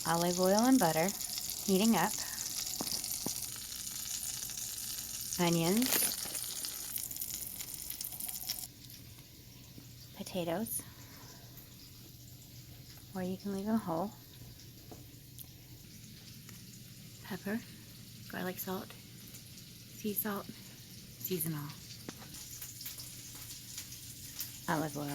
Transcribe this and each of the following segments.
olive oil and butter heating up, onions, potatoes, or you can leave them whole, pepper, garlic salt, sea salt, seasonal, olive oil.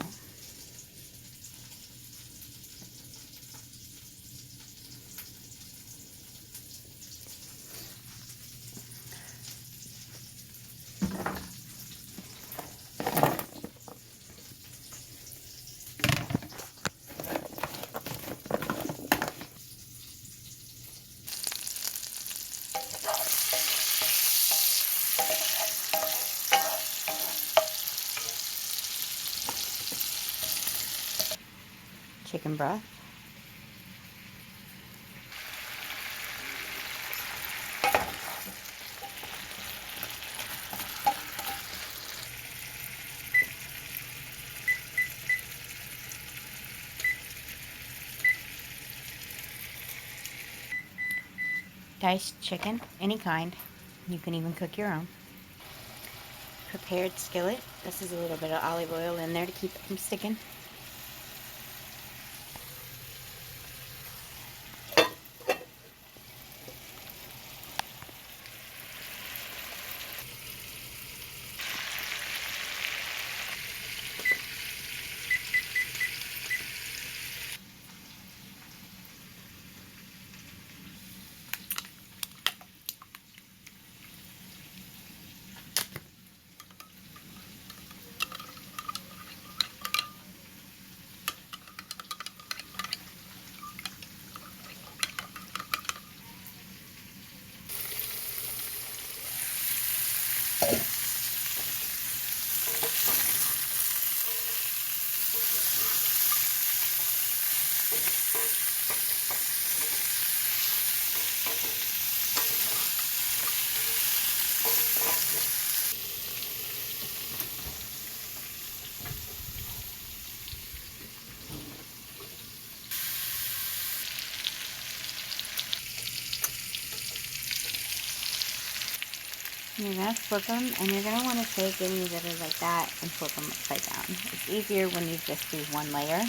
Chicken broth, diced chicken, any kind. You can even cook your own. Prepared skillet. This is a little bit of olive oil in there to keep it from sticking. You're going to flip them, and you're going to want to take any that are like that and flip them upside down. It's easier when you just do one layer.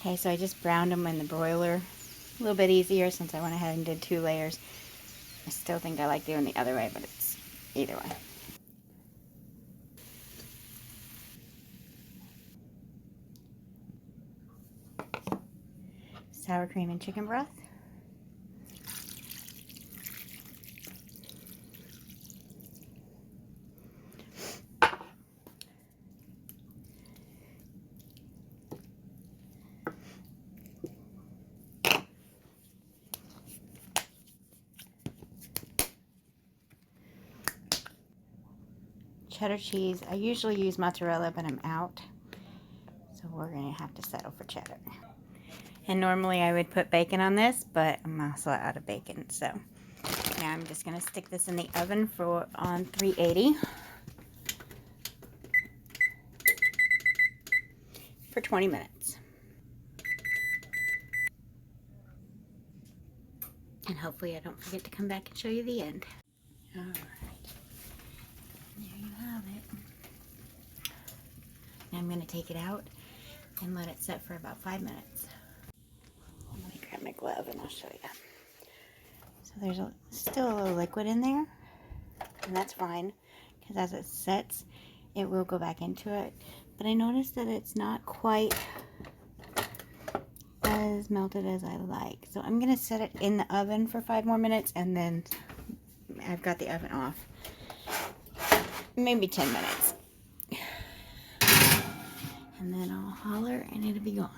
Okay, so I just browned them in the broiler. A little bit easier since I went ahead and did 2 layers. I still think I like doing the other way, but it's either way. Sour cream and chicken broth. Cheddar cheese. I usually use mozzarella, but I'm out. So So we're going to have to settle for cheddar. And normally I would put bacon on this, but I'm also out of bacon. So now I'm just going to stick this in the oven on 380 for 20 minutes. And hopefully I don't forget to come back and show you the end. All right. There you have it. Now I'm going to take it out and let it set for about 5 minutes. Let me grab my glove and I'll show you. So there's still a little liquid in there, and that's fine, because as it sets, it will go back into it. But I noticed that it's not quite as melted as I like. So I'm going to set it in the oven for 5 more minutes, and then I've got the oven off. Maybe 10 minutes. And then I'll holler and it'll be gone.